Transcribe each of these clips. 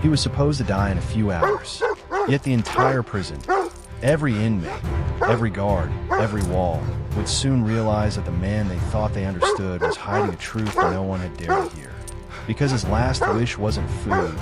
He was supposed to die in a few hours. Yet the entire prison, every inmate, every guard, every wall, would soon realize that the man they thought they understood was hiding a truth no one had dared to hear. Because his last wish wasn't food,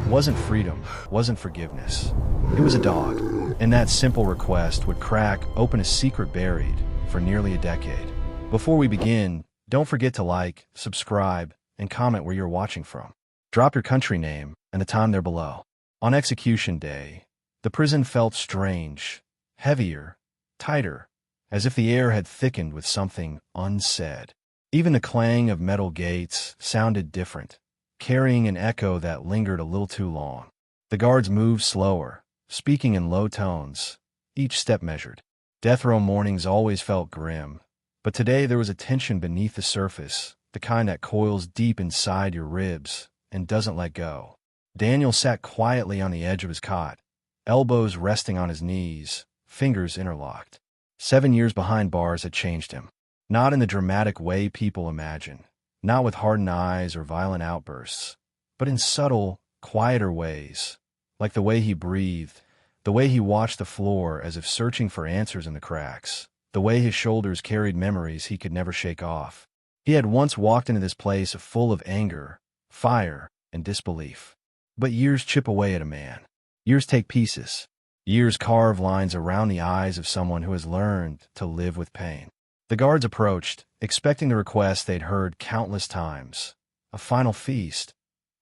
wasn't freedom, wasn't forgiveness. It was a dog, and that simple request would crack open a secret buried for nearly a decade. Before we begin, don't forget to like, subscribe, and comment where you're watching from. Drop your country name and the time there below. On execution day, the prison felt strange, heavier, tighter, as if the air had thickened with something unsaid. Even the clang of metal gates sounded different, carrying an echo that lingered a little too long. The guards moved slower, speaking in low tones, each step measured. Death row mornings always felt grim, but today there was a tension beneath the surface, the kind that coils deep inside your ribs and doesn't let go. Daniel sat quietly on the edge of his cot, elbows resting on his knees, fingers interlocked. 7 years behind bars had changed him. Not in the dramatic way people imagine, not with hardened eyes or violent outbursts, but in subtle, quieter ways, like the way he breathed, the way he watched the floor as if searching for answers in the cracks, the way his shoulders carried memories he could never shake off. He had once walked into this place full of anger, fire, and disbelief. But years chip away at a man. Years take pieces. Years carve lines around the eyes of someone who has learned to live with pain. The guards approached, expecting the request they'd heard countless times. A final feast,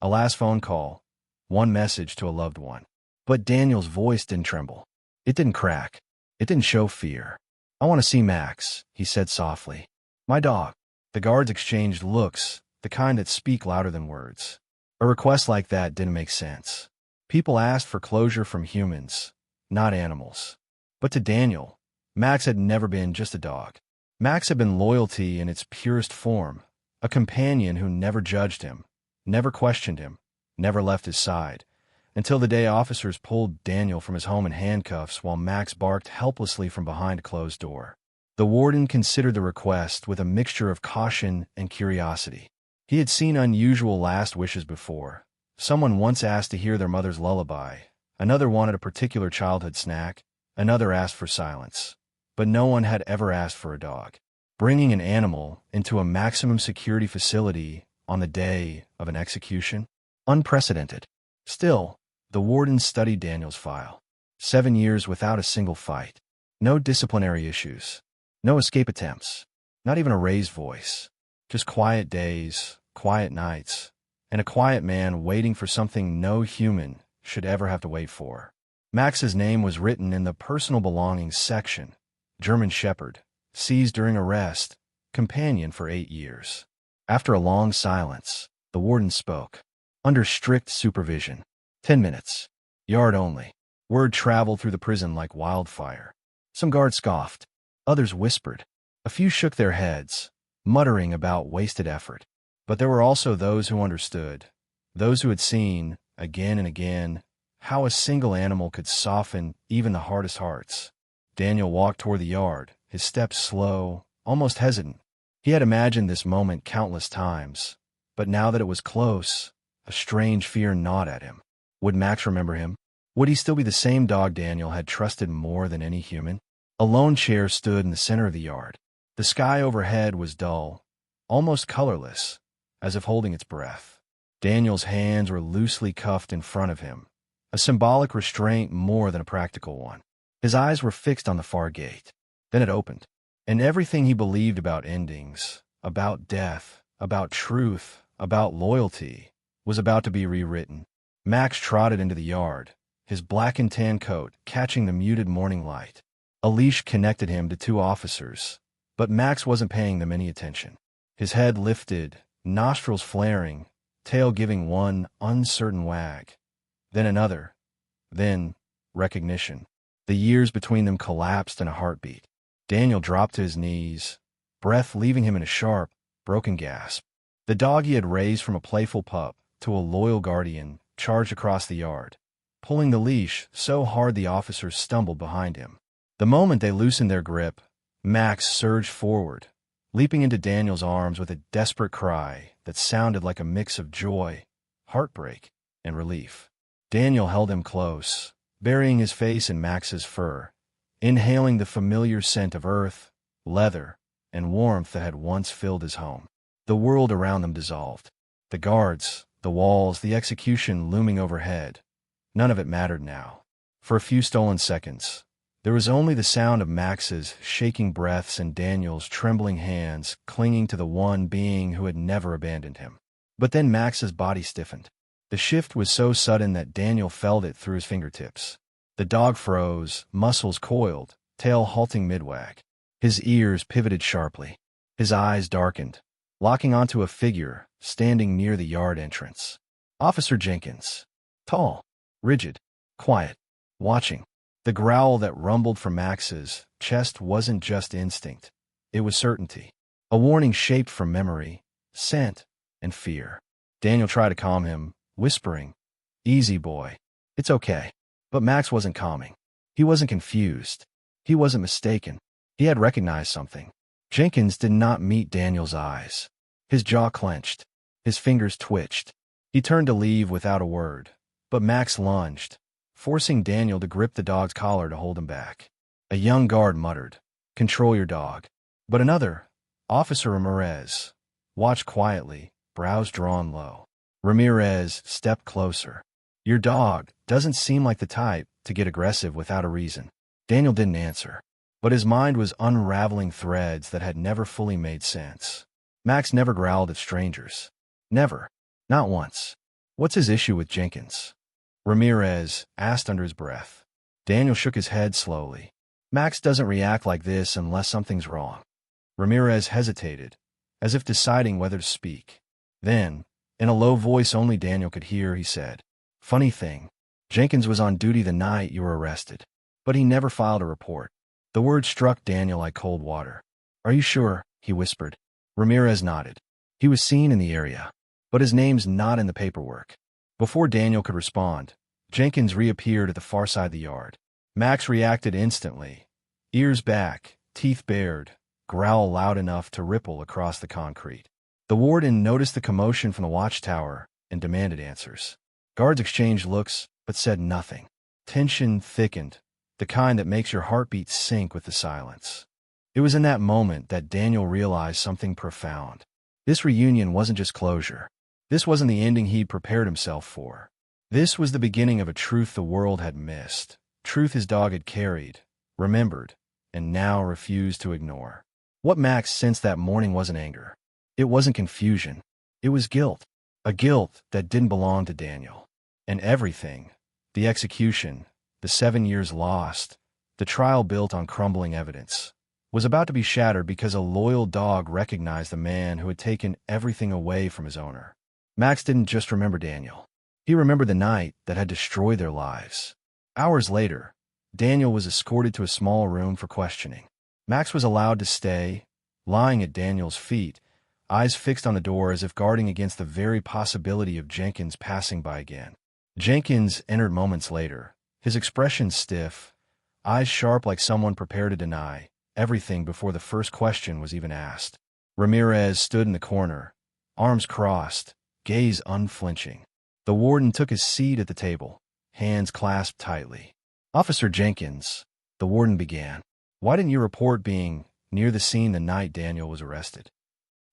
a last phone call, one message to a loved one. But Daniel's voice didn't tremble. It didn't crack. It didn't show fear. "I want to see Max," he said softly. "My dog." The guards exchanged looks, the kind that speak louder than words. A request like that didn't make sense. People asked for closure from humans, not animals. But to Daniel, Max had never been just a dog. Max had been loyalty in its purest form, a companion who never judged him, never questioned him, never left his side, until the day officers pulled Daniel from his home in handcuffs while Max barked helplessly from behind a closed door. The warden considered the request with a mixture of caution and curiosity. He had seen unusual last wishes before. Someone once asked to hear their mother's lullaby, another wanted a particular childhood snack, another asked for silence. But no one had ever asked for a dog. Bringing an animal into a maximum security facility on the day of an execution? Unprecedented. Still, the warden studied Daniel's file. 7 years without a single fight. No disciplinary issues. No escape attempts. Not even a raised voice. Just quiet days, quiet nights, and a quiet man waiting for something no human should ever have to wait for. Max's name was written in the personal belongings section. German Shepherd, seized during arrest, companion for 8 years. After a long silence, the warden spoke. Under strict supervision. 10 minutes. Yard only. Word traveled through the prison like wildfire. Some guards scoffed. Others whispered. A few shook their heads, muttering about wasted effort. But there were also those who understood, those who had seen, again and again, how a single animal could soften even the hardest hearts. Daniel walked toward the yard, his steps slow, almost hesitant. He had imagined this moment countless times, but now that it was close, a strange fear gnawed at him. Would Max remember him? Would he still be the same dog Daniel had trusted more than any human? A lone chair stood in the center of the yard. The sky overhead was dull, almost colorless, as if holding its breath. Daniel's hands were loosely cuffed in front of him, a symbolic restraint more than a practical one. His eyes were fixed on the far gate. Then it opened, and everything he believed about endings, about death, about truth, about loyalty, was about to be rewritten. Max trotted into the yard, his black and tan coat catching the muted morning light. A leash connected him to 2 officers, but Max wasn't paying them any attention. His head lifted, nostrils flaring, tail giving one uncertain wag. Then another. Then recognition. The years between them collapsed in a heartbeat. Daniel dropped to his knees, breath leaving him in a sharp, broken gasp. The dog he had raised from a playful pup to a loyal guardian charged across the yard, pulling the leash so hard the officers stumbled behind him. The moment they loosened their grip, Max surged forward, leaping into Daniel's arms with a desperate cry that sounded like a mix of joy, heartbreak, and relief. Daniel held him close, burying his face in Max's fur, inhaling the familiar scent of earth, leather, and warmth that had once filled his home. The world around them dissolved. The guards, the walls, the execution looming overhead. None of it mattered now. For a few stolen seconds, there was only the sound of Max's shaking breaths and Daniel's trembling hands clinging to the one being who had never abandoned him. But then Max's body stiffened. The shift was so sudden that Daniel felt it through his fingertips. The dog froze, muscles coiled, tail halting mid-wag. His ears pivoted sharply. His eyes darkened, locking onto a figure standing near the yard entrance. Officer Jenkins. Tall, rigid, quiet, watching. The growl that rumbled from Max's chest wasn't just instinct. It was certainty. A warning shaped from memory, scent, and fear. Daniel tried to calm him, whispering, "Easy, boy. It's okay." But Max wasn't calming. He wasn't confused. He wasn't mistaken. He had recognized something. Jenkins did not meet Daniel's eyes. His jaw clenched. His fingers twitched. He turned to leave without a word, but Max lunged, forcing Daniel to grip the dog's collar to hold him back. A young guard muttered, "Control your dog." But another, Officer Ramirez, watched quietly, brows drawn low. Ramirez stepped closer. "Your dog doesn't seem like the type to get aggressive without a reason." Daniel didn't answer, but his mind was unraveling threads that had never fully made sense. Max never growled at strangers. Never. Not once. "What's his issue with Jenkins?" Ramirez asked under his breath. Daniel shook his head slowly. "Max doesn't react like this unless something's wrong." Ramirez hesitated, as if deciding whether to speak. Then, in a low voice only Daniel could hear, he said, "Funny thing, Jenkins was on duty the night you were arrested, but he never filed a report." The word struck Daniel like cold water. "Are you sure?" he whispered. Ramirez nodded. "He was seen in the area, but his name's not in the paperwork." Before Daniel could respond, Jenkins reappeared at the far side of the yard. Max reacted instantly. Ears back, teeth bared, growl loud enough to ripple across the concrete. The warden noticed the commotion from the watchtower and demanded answers. Guards exchanged looks, but said nothing. Tension thickened, the kind that makes your heartbeat sink with the silence. It was in that moment that Daniel realized something profound. This reunion wasn't just closure. This wasn't the ending he'd prepared himself for. This was the beginning of a truth the world had missed, truth his dog had carried, remembered, and now refused to ignore. What Max sensed that morning wasn't anger. It wasn't confusion. It was guilt. A guilt that didn't belong to Daniel. And everything, the execution, the 7 years lost, the trial built on crumbling evidence, was about to be shattered because a loyal dog recognized the man who had taken everything away from his owner. Max didn't just remember Daniel. He remembered the night that had destroyed their lives. Hours later, Daniel was escorted to a small room for questioning. Max was allowed to stay, lying at Daniel's feet, eyes fixed on the door as if guarding against the very possibility of Jenkins passing by again. Jenkins entered moments later, his expression stiff, eyes sharp like someone prepared to deny everything before the first question was even asked. Ramirez stood in the corner, arms crossed, gaze unflinching. The warden took his seat at the table, hands clasped tightly. "Officer Jenkins," the warden began, "why didn't you report being near the scene the night Daniel was arrested?"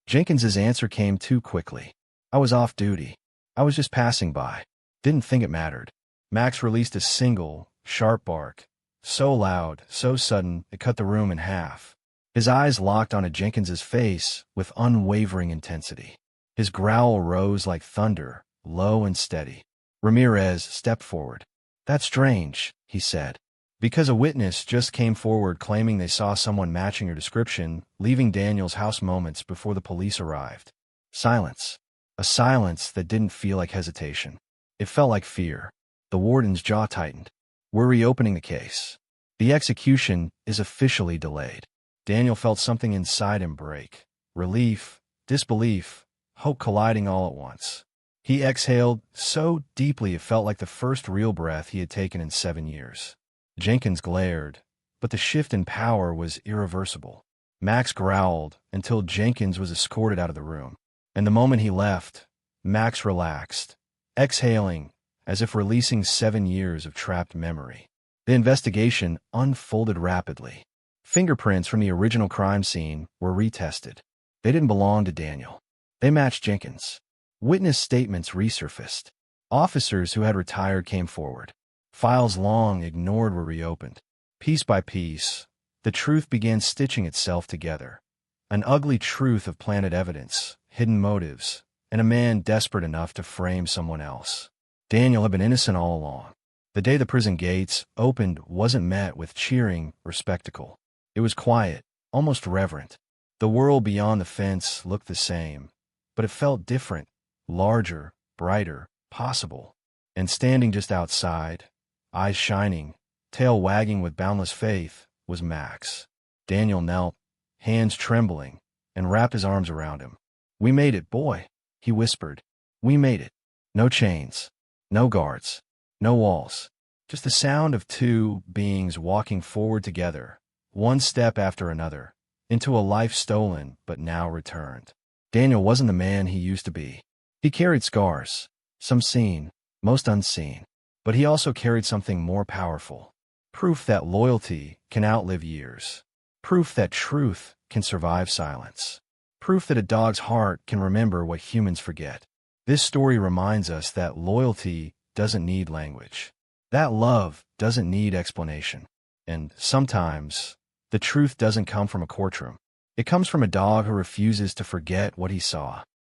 Jenkins's answer came too quickly. "I was off duty. I was just passing by. Didn't think it mattered." Max released a single, sharp bark, so loud, so sudden, it cut the room in half. His eyes locked onto Jenkins's face with unwavering intensity. His growl rose like thunder, low and steady. Ramirez stepped forward. "That's strange," he said. "Because a witness just came forward claiming they saw someone matching your description, leaving Daniel's house moments before the police arrived." Silence. A silence that didn't feel like hesitation. It felt like fear. The warden's jaw tightened. "We're reopening the case. The execution is officially delayed." Daniel felt something inside him break. Relief, disbelief, hope colliding all at once. He exhaled so deeply it felt like the first real breath he had taken in 7 years. Jenkins glared, but the shift in power was irreversible. Max growled until Jenkins was escorted out of the room. And the moment he left, Max relaxed, exhaling as if releasing 7 years of trapped memory. The investigation unfolded rapidly. Fingerprints from the original crime scene were retested. They didn't belong to Daniel. They matched Jenkins. Witness statements resurfaced. Officers who had retired came forward. Files long ignored were reopened. Piece by piece, the truth began stitching itself together. An ugly truth of planted evidence, hidden motives, and a man desperate enough to frame someone else. Daniel had been innocent all along. The day the prison gates opened wasn't met with cheering or spectacle. It was quiet, almost reverent. The world beyond the fence looked the same, but it felt different, larger, brighter, possible. And standing just outside, eyes shining, tail wagging with boundless faith, was Max. Daniel knelt, hands trembling, and wrapped his arms around him. "We made it, boy," he whispered. "We made it. No chains, no guards, no walls. Just the sound of two beings walking forward together, one step after another, into a life stolen but now returned." Daniel wasn't the man he used to be. He carried scars, some seen, most unseen. But he also carried something more powerful. Proof that loyalty can outlive years. Proof that truth can survive silence. Proof that a dog's heart can remember what humans forget. This story reminds us that loyalty doesn't need language. That love doesn't need explanation. And sometimes, the truth doesn't come from a courtroom. It comes from a dog who refuses to forget what he saw.